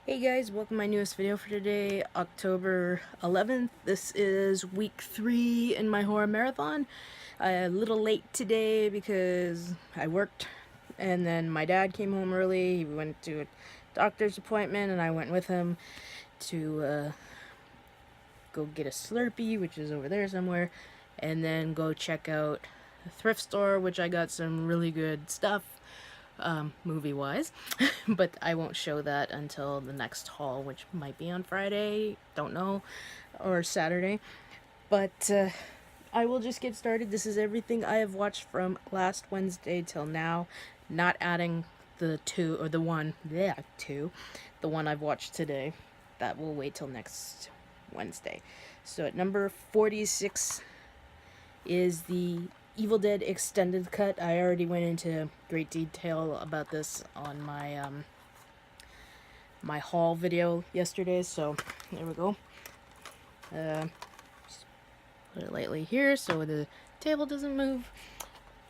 Hey guys, welcome to my newest video for today, October 11th. This is week 3 in my horror marathon. A little late today because I worked and then my dad came home early. He went to a doctor's appointment and I went with him to go get a Slurpee, which is over there somewhere, and then go check out a thrift store, which I got some really good stuff. Movie-wise, but I won't show that until the next haul, which might be on Friday, don't know, or Saturday, but I will just get started. This is everything I have watched from last Wednesday till now, not adding the one I've watched today. That will wait till next Wednesday. So at number 46 is the Evil Dead extended cut. I already went into great detail about this on my my haul video yesterday, so there we go. Just put it lightly here so the table doesn't move.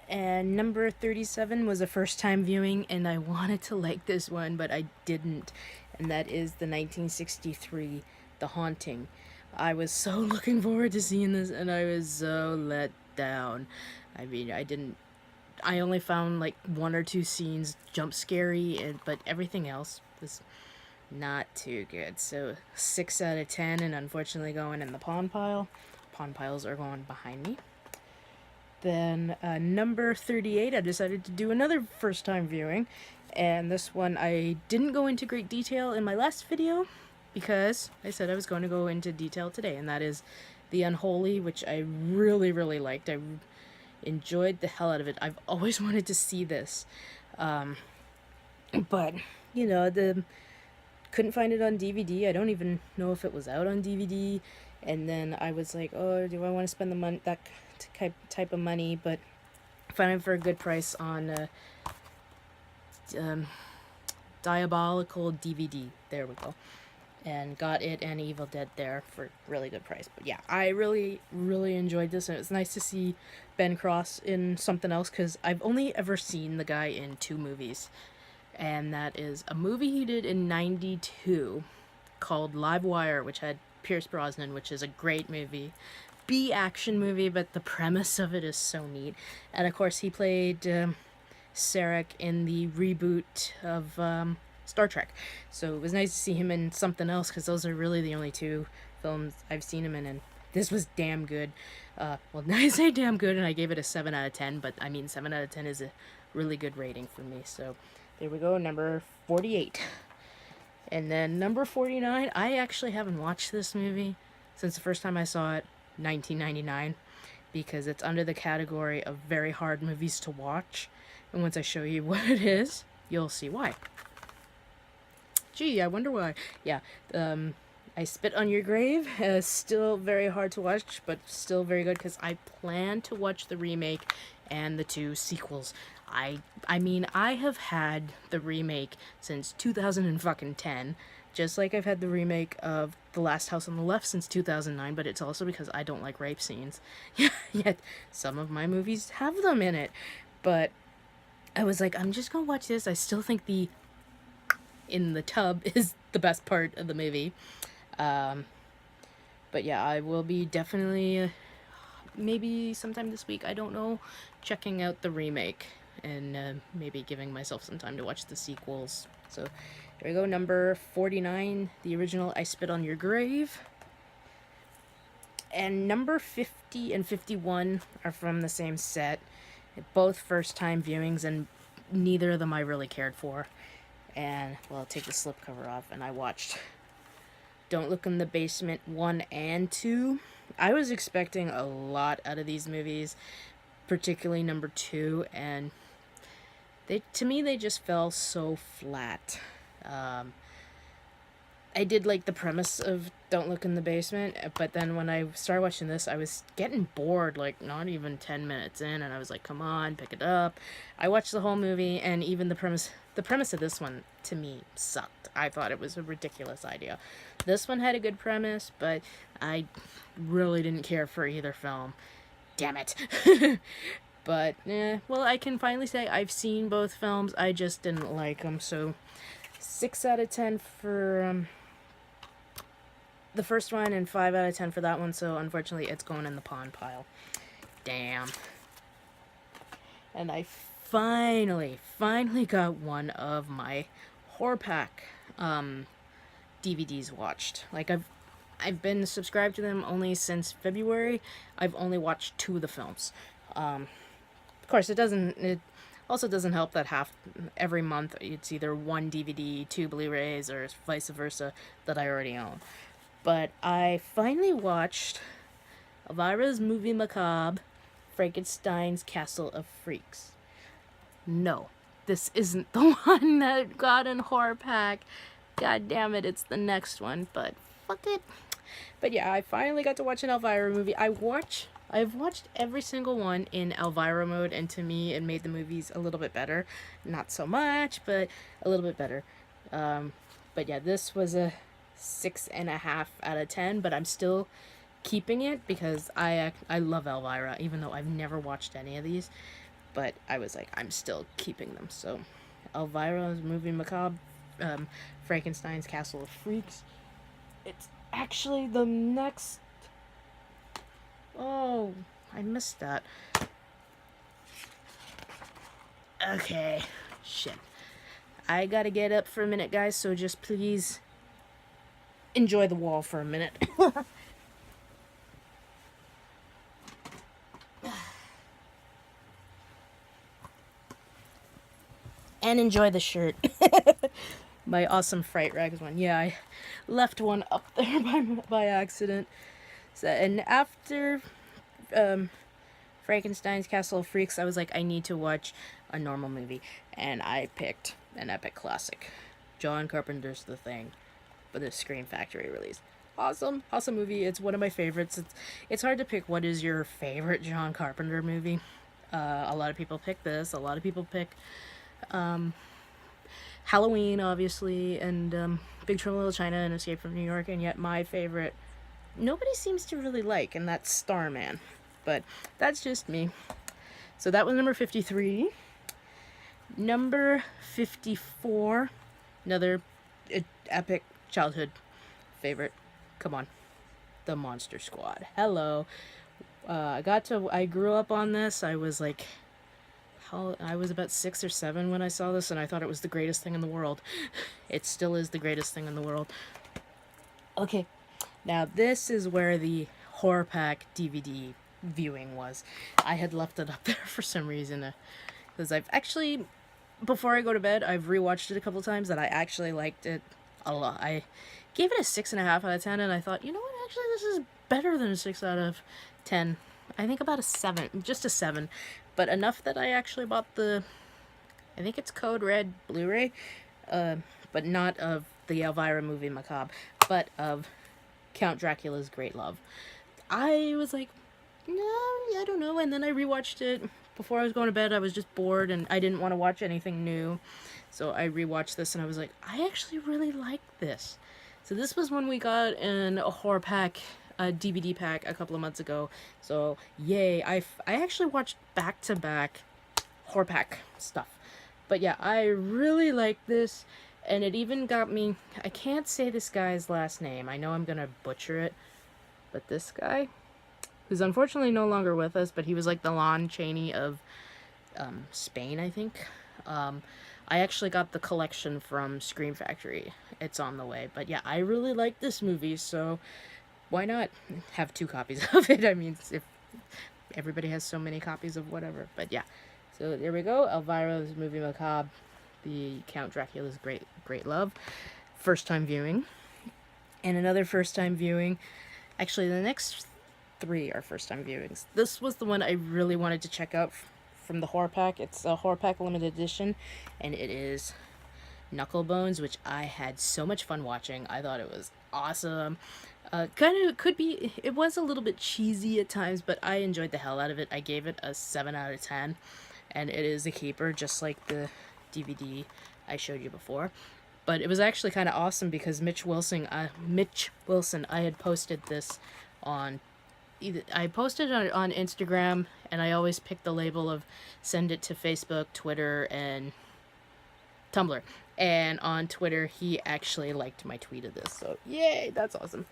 And number 37 was a first time viewing, and I wanted to like this one, but I didn't. And that is the 1963 The Haunting. I was so looking forward to seeing this, and I was so let down. I mean, I only found like 1 or 2 scenes jump scary, but everything else was not too good. So 6 out of 10, and unfortunately going in the pawn pile. Pawn piles are going behind me. Then number 38, I decided to do another first time viewing, and this one I didn't go into great detail in my last video because I said I was going to go into detail today, and that is The Unholy, which I really liked. I enjoyed the hell out of it. I've always wanted to see this, but you know, couldn't find it on DVD. I don't even know if it was out on DVD. And then I was like, oh, do I want to spend the money, that type of money? But found it for a good price on Diabolical DVD. There we go. And got it and Evil Dead there for really good price. But yeah, I really enjoyed this, and it was nice to see Ben Cross in something else, because I've only ever seen the guy in 2 movies, and that is a movie he did in '92 called Live Wire, which had Pierce Brosnan, which is a great movie, B-action movie, but the premise of it is so neat. And of course he played Sarek in the reboot of Star Trek. So it was nice to see him in something else, because those are really the only 2 films I've seen him in, and this was damn good. Well, I say damn good, and I gave it a 7 out of 10, but I mean 7 out of 10 is a really good rating for me. So there we go, number 48. And then number 49, I actually haven't watched this movie since the first time I saw it, 1999, because it's under the category of very hard movies to watch. And once I show you what it is, you'll see why. Gee, I wonder why. Yeah, I Spit on Your Grave is still very hard to watch, but still very good, because I plan to watch the remake and the 2 sequels. I mean, I have had the remake since 2010, just like I've had the remake of The Last House on the Left since 2009, but it's also because I don't like rape scenes. Yet some of my movies have them in it. But I was like, I'm just gonna watch this. I still think the in the tub is the best part of the movie. But yeah, I will be definitely, maybe sometime this week, I don't know, checking out the remake, and maybe giving myself some time to watch the sequels. So there we go, number 49, the original I Spit on Your Grave. And number 50 and 51 are from the same set. Both first time viewings, and neither of them I really cared for. And, well, I'll take the slipcover off, and I watched Don't Look in the Basement 1 and 2. I was expecting a lot out of these movies, particularly number 2, and to me they just fell so flat. I did like the premise of Don't Look in the Basement, but then when I started watching this, I was getting bored, like, not even 10 minutes in, and I was like, come on, pick it up. I watched the whole movie, and even the premise of this one, to me, sucked. I thought it was a ridiculous idea. This one had a good premise, but I really didn't care for either film. Damn it. But, well, I can finally say I've seen both films, I just didn't like them, so 6 out of 10 for the first one and 5 out of 10 for that one, so unfortunately it's going in the pawn pile. Damn. And I finally got one of my horror pack DVDs watched. Like, I've been subscribed to them only since February. I've only watched 2 of the films. Of course, it also doesn't help that every month it's either 1 DVD, 2 Blu-rays, or vice versa that I already own. But I finally watched Elvira Moving the Cob, Frankenstein's Castle of Freaks. No, this isn't the one that got in horror pack. God damn it, it's the next one, but fuck it. But yeah, I finally got to watch an Elvira movie. I've watched every single one in Elvira mode, and to me, it made the movies a little bit better. Not so much, but a little bit better. But yeah, this was a 6.5 out of 10, but I'm still keeping it because I love Elvira, even though I've never watched any of these. But I was like, I'm still keeping them. So, Elvira Moving the Cob, Frankenstein's Castle of Freaks. It's actually the next... Oh, I missed that. Okay, shit. I gotta get up for a minute, guys, so just please enjoy the wall for a minute. And enjoy the shirt. My awesome Fright Rags one. Yeah, I left one up there by accident. So, and after Frankenstein's Castle of Freaks, I was like, I need to watch a normal movie. And I picked an epic classic. John Carpenter's The Thing, for the Scream Factory release. Awesome movie. It's one of my favorites. It's hard to pick what is your favorite John Carpenter movie. A lot of people pick this. A lot of people pick Halloween, obviously, and Big Trouble in Little China and Escape from New York, and yet my favorite nobody seems to really like, and that's Starman. But that's just me. So that was number 53. Number 54, another epic childhood favorite. Come on. The Monster Squad. Hello. I grew up on this. I was like, I was about 6 or 7 when I saw this, and I thought it was the greatest thing in the world. It still is the greatest thing in the world. Okay, now this is where the horror pack DVD viewing was. I had left it up there for some reason, because I've actually, before I go to bed, I've rewatched it a couple times, and I actually liked it a lot. I gave it a 6.5 out of 10, and I thought, you know what, actually this is better than a 6 out of 10. I think about a 7, just a 7. But enough that I actually bought I think it's Code Red Blu-ray, but not of the Elvira Moving the Cob, but of Count Dracula's Great Love. I was like, no, I don't know, and then I rewatched it before I was going to bed. I was just bored, and I didn't want to watch anything new, so I rewatched this, and I was like, I actually really like this. So this was when we got in a horror pack, a DVD pack a couple of months ago. So yay, I actually watched back-to-back horror pack stuff. But yeah, I really like this, and it even got me, I can't say this guy's last name, I know I'm gonna butcher it, but this guy, who's unfortunately no longer with us, but he was like the Lon Chaney of Spain, I think. I actually got the collection from Scream Factory. It's on the way. But yeah, I really like this movie, so why not have 2 copies of it? I mean, if everybody has so many copies of whatever. But yeah, so there we go. Elvira's Moving the Cob, the Count Dracula's Great Love. First time viewing. And another first time viewing. Actually, the next 3 are first time viewings. This was the one I really wanted to check out from the horror pack. It's a horror pack limited edition, and it is Knucklebones, which I had so much fun watching. I thought it was awesome. It was a little bit cheesy at times, but I enjoyed the hell out of it. I gave it a 7 out of 10, and it is a keeper, just like the DVD I showed you before. But it was actually kind of awesome because Mitch Wilson, I had posted this on, I posted it on Instagram, and I always pick the label of send it to Facebook, Twitter, and Tumblr. And on Twitter, he actually liked my tweet of this. So, yay, that's awesome.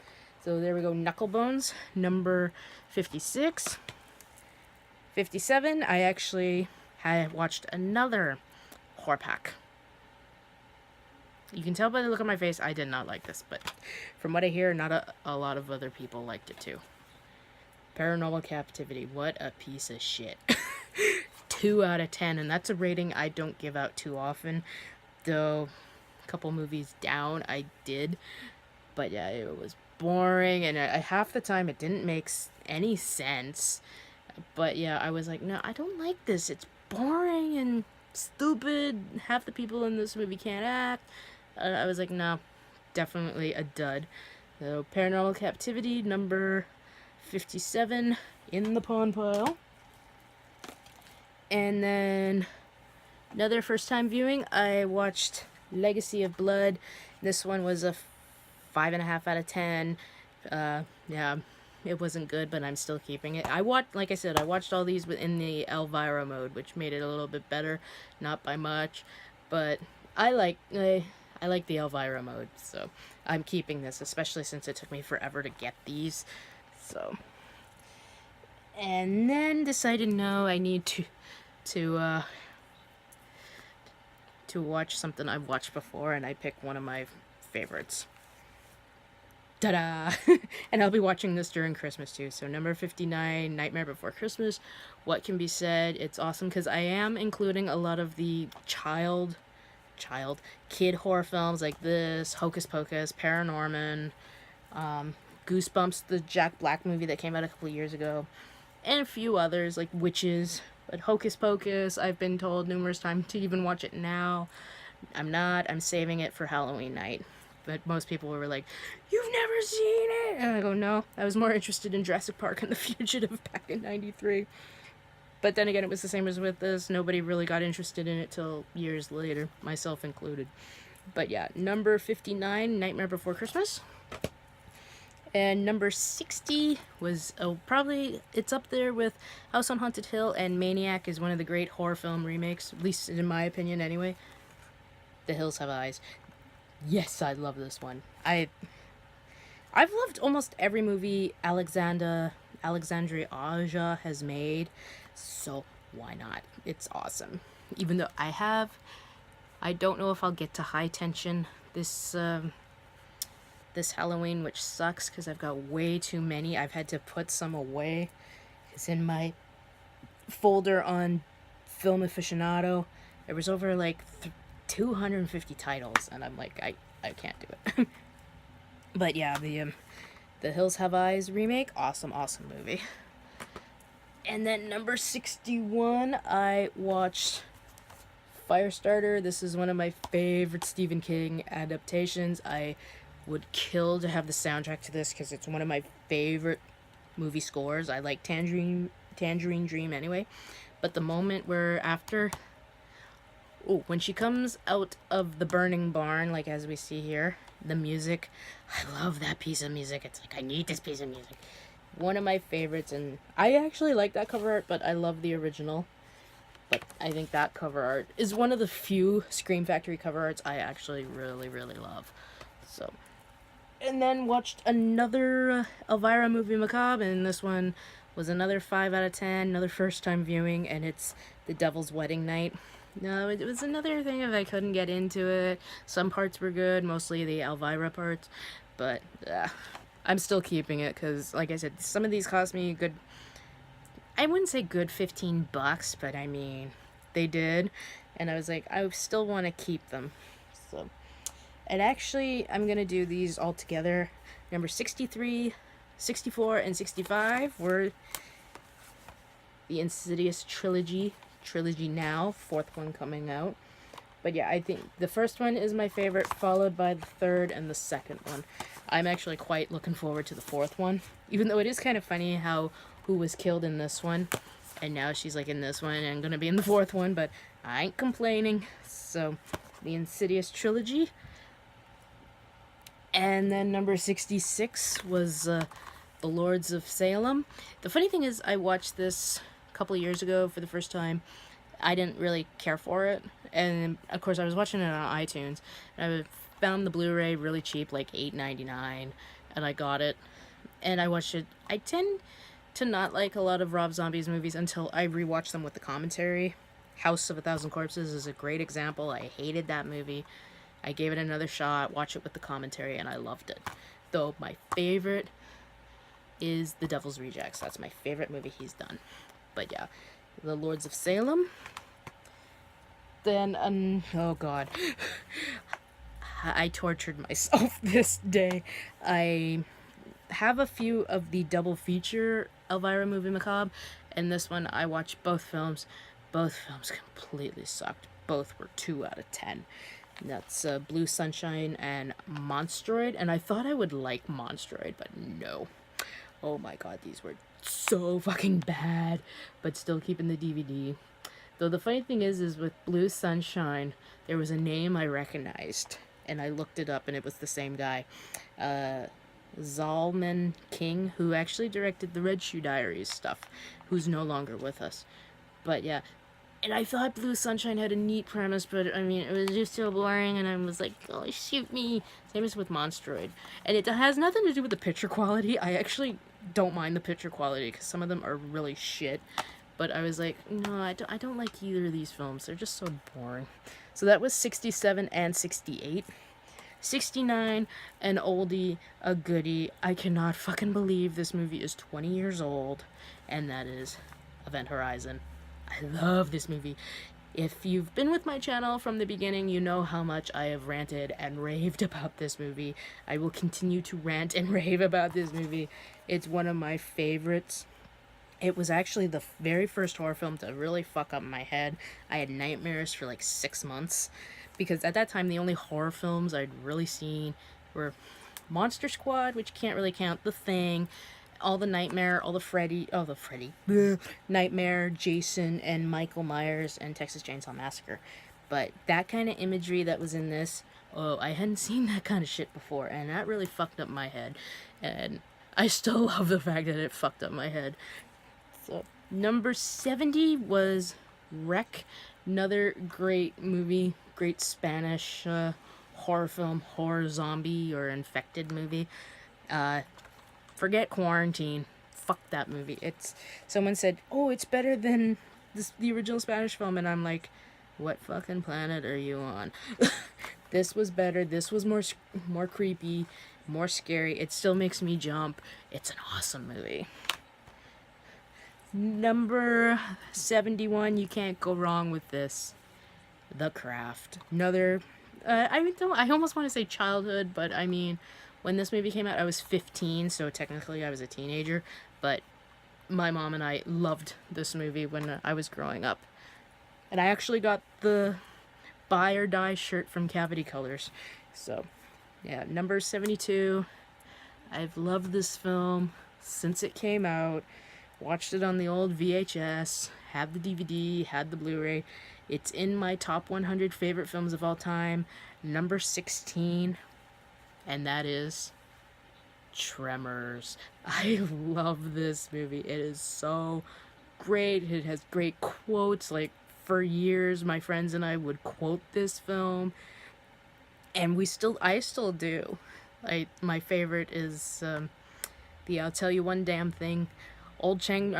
So there we go, Knucklebones, number 56. 57, I actually had watched another horror pack. You can tell by the look on my face, I did not like this, but from what I hear, not a lot of other people liked it too. Paranormal Captivity, what a piece of shit. 2 out of 10, and that's a rating I don't give out too often, though a couple movies down I did. But yeah, it was boring, and half the time it didn't make any sense. But yeah, I was like, no, I don't like this. It's boring and stupid. Half the people in this movie can't act. I was like, no, definitely a dud. So, Paranormal Captivity, number 57, in the pawn pile. And then, another first-time viewing, I watched Legacy of Blood. This one was a 5.5 out of 10. Yeah, it wasn't good, but I'm still keeping it. Like I said, I watched all these in the Elvira mode, which made it a little bit better, not by much, but I like the Elvira mode, so I'm keeping this, especially since it took me forever to get these. So, and then decided, no, I need to watch something I've watched before, and I picked one of my favorites. Ta-da! And I'll be watching this during Christmas too. So number 59, Nightmare Before Christmas. What can be said? It's awesome because I am including a lot of the kid horror films like this, Hocus Pocus, Paranorman, Goosebumps, the Jack Black movie that came out a couple of years ago, and a few others like Witches. But Hocus Pocus, I've been told numerous times to even watch it now. I'm not. I'm saving it for Halloween night. But most people were like, you've never seen it? And I go, no. I was more interested in Jurassic Park and The Fugitive back in 93. But then again, it was the same as with this. Nobody really got interested in it till years later, myself included. But yeah, number 59, Nightmare Before Christmas. And number 60 was, probably, it's up there with House on Haunted Hill, and Maniac is one of the great horror film remakes, at least in my opinion anyway. The Hills Have Eyes. Yes, I love this one. I've loved almost every movie Alexandre Aja has made, so why not? It's awesome. Even though I don't know if I'll get to High Tension this Halloween, which sucks because I've got way too many. I've had to put some away. It's in my folder on Film Aficionado. There was over like 250 titles, and I'm like, I can't do it. But yeah, the Hills Have Eyes remake, awesome movie. And then number 61, I watched Firestarter. This is one of my favorite Stephen King adaptations. I would kill to have the soundtrack to this because it's one of my favorite movie scores. I like Tangerine Dream anyway, but the moment where after, when she comes out of the burning barn, like as we see here, the music, I love that piece of music. It's like, I need this piece of music. One of my favorites, and I actually like that cover art, but I love the original. But I think that cover art is one of the few Scream Factory cover arts I actually really, really love. So, and then watched another Elvira Moving the Cob, and this one was another 5 out of 10, another first time viewing, and it's The Devil's Wedding Night. No, it was another thing if I couldn't get into it. Some parts were good, mostly the Elvira parts, but I'm still keeping it because, like I said, some of these cost me a good, I wouldn't say good $15, but I mean, they did, and I was like, I still want to keep them. So, and actually, I'm going to do these all together. Number 63, 64, and 65 were the Insidious Trilogy now, 4th one coming out. But yeah, I think the first one is my favorite, followed by the 3rd and the 2nd one. I'm actually quite looking forward to the 4th one, even though it is kind of funny who was killed in this one, and now she's like in this one and gonna be in the 4th one, but I ain't complaining. So, the Insidious Trilogy. And then number 66 was the Lords of Salem. The funny thing is, I watched this a couple of years ago for the first time. I didn't really care for it, and of course I was watching it on iTunes, and I found the Blu-ray really cheap, like $8.99, and I got it, and I watched it. I tend to not like a lot of Rob Zombie's movies until I rewatch them with the commentary. House of a Thousand Corpses is a great example. I hated that movie. I gave it another shot, watched it with the commentary, and I loved it. Though my favorite is The Devil's Rejects. That's my favorite movie he's done. But yeah, The Lords of Salem. Then, oh god. I tortured myself this day. I have a few of the double feature Elvira Moving the Cob, and this one I watched both films. Both films completely sucked. Both were 2 out of 10. That's Blue Sunshine and Monstroid, and I thought I would like Monstroid, but no. Oh my god, these were so fucking bad, but still keeping the DVD. Though the funny thing is with Blue Sunshine, there was a name I recognized, and I looked it up, and it was the same guy. Zalman King, who actually directed the Red Shoe Diaries stuff, who's no longer with us. But yeah, and I thought Blue Sunshine had a neat premise, but I mean, it was just so boring, and I was like, oh, shoot me. Same as with Monstroid. And it has nothing to do with the picture quality. I actually don't mind the picture quality, because some of them are really shit. But I was like, no, I don't like either of these films. They're just so boring. So that was 67 and 68. 69, an oldie, a goodie. I cannot fucking believe this movie is 20 years old, and that is Event Horizon. I love this movie. If you've been with my channel from the beginning, you know how much I have ranted and raved about this movie. I will continue to rant and rave about this movie. It's one of my favorites. It was actually the very first horror film to really fuck up my head. I had nightmares for like 6 months, because at that time the only horror films I'd really seen were Monster Squad, which can't really count, The Thing, all the Nightmare, all the Freddy, Nightmare, Jason, and Michael Myers, and Texas Chainsaw Massacre. But that kind of imagery that was in this, oh, I hadn't seen that kind of shit before, and that really fucked up my head. And I still love the fact that it fucked up my head. So, number 70 was Wreck, another great movie, great Spanish horror film, horror zombie or infected movie. Forget Quarantine. Fuck that movie. Someone said, oh, it's better than the original Spanish film, and I'm like, what fucking planet are you on? This was better. This was more creepy, more scary. It still makes me jump. It's an awesome movie. Number 71, you can't go wrong with this. The Craft. Another, I almost want to say childhood, but I mean, when this movie came out, I was 15, so technically I was a teenager, but my mom and I loved this movie when I was growing up. And I actually got the Buy or Die shirt from Cavity Colors. So, yeah, number 72. I've loved this film since it came out. Watched it on the old VHS, had the DVD, had the Blu-ray. It's in my top 100 favorite films of all time, number 16, and that is Tremors. I love this movie. It is so great. It has great quotes. Like, for years, my friends and I would quote this film, and I still do. My favorite is the I'll tell you one damn thing. Old Chang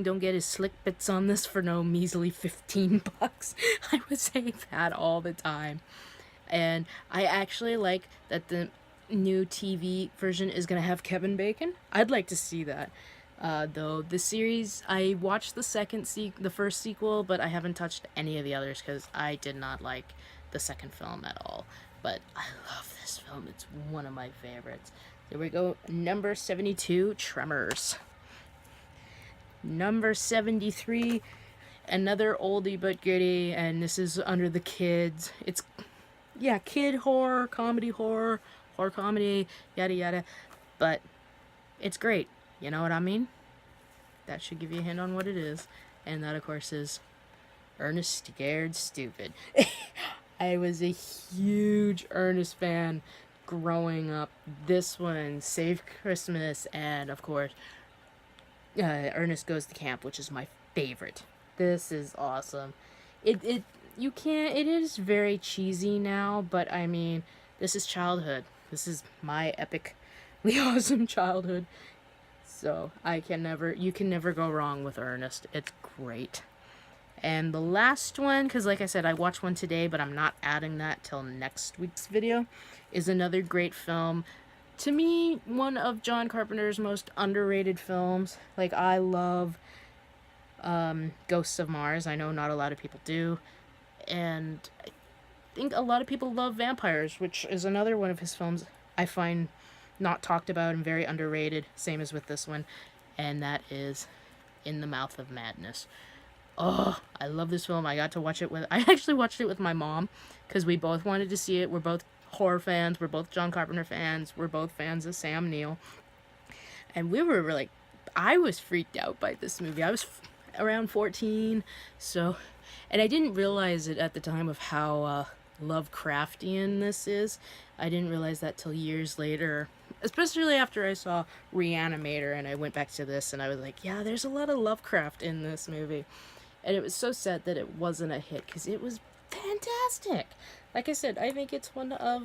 don't get his slick bits on this for no measly $15. I would say that all the time. And I actually like that the new TV version is going to have Kevin Bacon. I'd like to see that. Though the series, I watched the first sequel, but I haven't touched any of the others because I did not like the second film at all. But I love this film. It's one of my favorites. There we go. Number 72, Tremors. Number 73, another oldie but goodie, and this is under the kids. It's, yeah, kid horror, horror comedy, yada yada, but it's great. You know what I mean? That should give you a hint on what it is. And that, of course, is Ernest Scared Stupid. I was a huge Ernest fan growing up. This one, Save Christmas, and, of course, Ernest Goes to Camp, which is my favorite. This is awesome. you can't, it is very cheesy now, but I mean, this is childhood. This is my epically awesome childhood. So you can never go wrong with Ernest. It's great. And the last one, because like I said, I watched one today, but I'm not adding that till next week's video, is another great film. To me, one of John Carpenter's most underrated films. Like, I love Ghosts of Mars. I know not a lot of people do. And I think a lot of people love Vampires, which is another one of his films I find not talked about and very underrated, same as with this one. And that is In the Mouth of Madness. Oh, I love this film. I actually watched it with my mom, because we both wanted to see it. We're both horror fans. We're both John Carpenter fans. We're both fans of Sam Neill. And we were like, I was freaked out by this movie. I was around 14, so, and I didn't realize it at the time of how Lovecraftian this is. I didn't realize that till years later, especially after I saw Reanimator, and I went back to this, and I was like, yeah, there's a lot of Lovecraft in this movie. And it was so sad that it wasn't a hit, because it was fantastic. Like I said, I think it's one of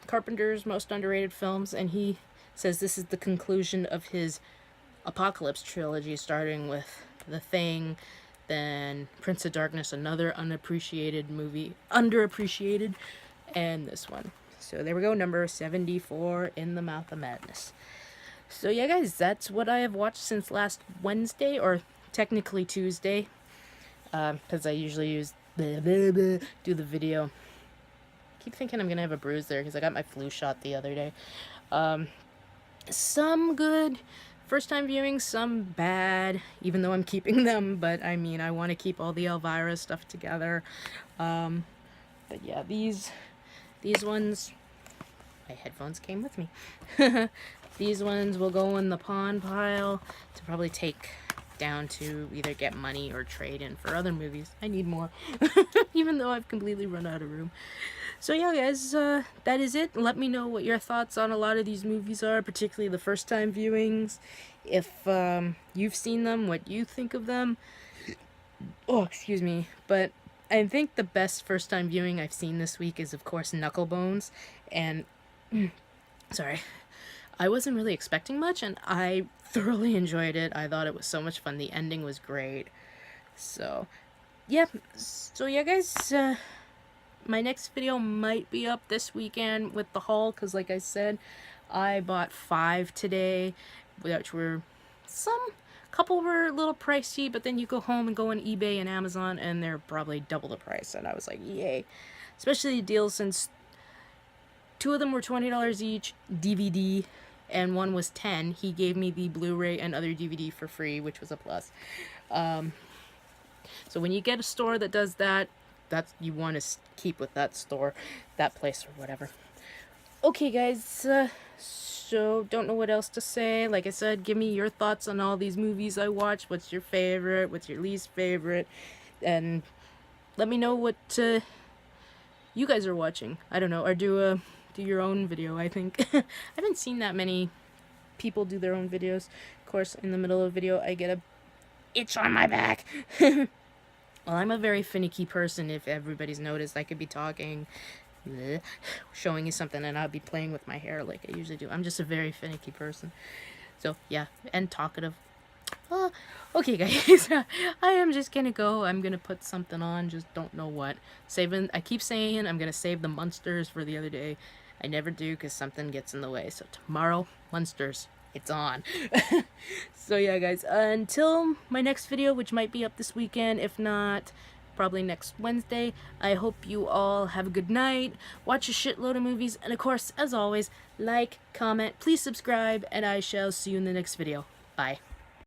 Carpenter's most underrated films, and he says this is the conclusion of his Apocalypse trilogy, starting with The Thing, then Prince of Darkness, another underappreciated, and this one. So there we go, number 74, In the Mouth of Madness. So yeah, guys, that's what I have watched since last Wednesday, or technically Tuesday, because I usually do the video. I keep thinking I'm gonna have a bruise there, because I got my flu shot the other day. Some good first-time viewings, some bad, even though I'm keeping them, but I mean, I want to keep all the Elvira stuff together. But yeah, these ones, my headphones came with me. These ones will go in the pawn pile to probably take down to either get money or trade in for other movies. I need more, even though I've completely run out of room. So yeah, guys, that is it. Let me know what your thoughts on a lot of these movies are, particularly the first-time viewings. If you've seen them, what you think of them. Oh, excuse me. But I think the best first-time viewing I've seen this week is, of course, Knucklebones. And, sorry, I wasn't really expecting much, and I thoroughly enjoyed it. I thought it was so much fun. The ending was great. So, yeah. So, yeah, guys, my next video might be up this weekend with the haul, because like I said, I bought 5 today, which were couple were a little pricey, but then you go home and go on eBay and Amazon, and they're probably double the price, and I was like, yay. Especially the deal, since 2 of them were $20 each, DVD, and 1 was $10. He gave me the Blu-ray and other DVD for free, which was a plus. So when you get a store that does that, you want to keep with that store, that place, or whatever. Okay, guys, so don't know what else to say. Like I said, give me your thoughts on all these movies I watched. What's your favorite? What's your least favorite? And let me know what you guys are watching. I don't know, or do your own video. I think I haven't seen that many people do their own videos. Of course, in the middle of a video, I get a itch on my back. Well, I'm a very finicky person. If everybody's noticed, I could be talking, showing you something, and I'll be playing with my hair like I usually do. I'm just a very finicky person. So, yeah, and talkative. Okay, guys, I am just gonna go. I'm gonna put something on, just don't know what. I keep saying I'm gonna save the Munsters for the other day. I never do, because something gets in the way. So tomorrow, Munsters, it's on. So yeah, guys, until my next video, which might be up this weekend, if not, probably next Wednesday, I hope you all have a good night, watch a shitload of movies, and of course, as always, like, comment, please subscribe, and I shall see you in the next video. Bye.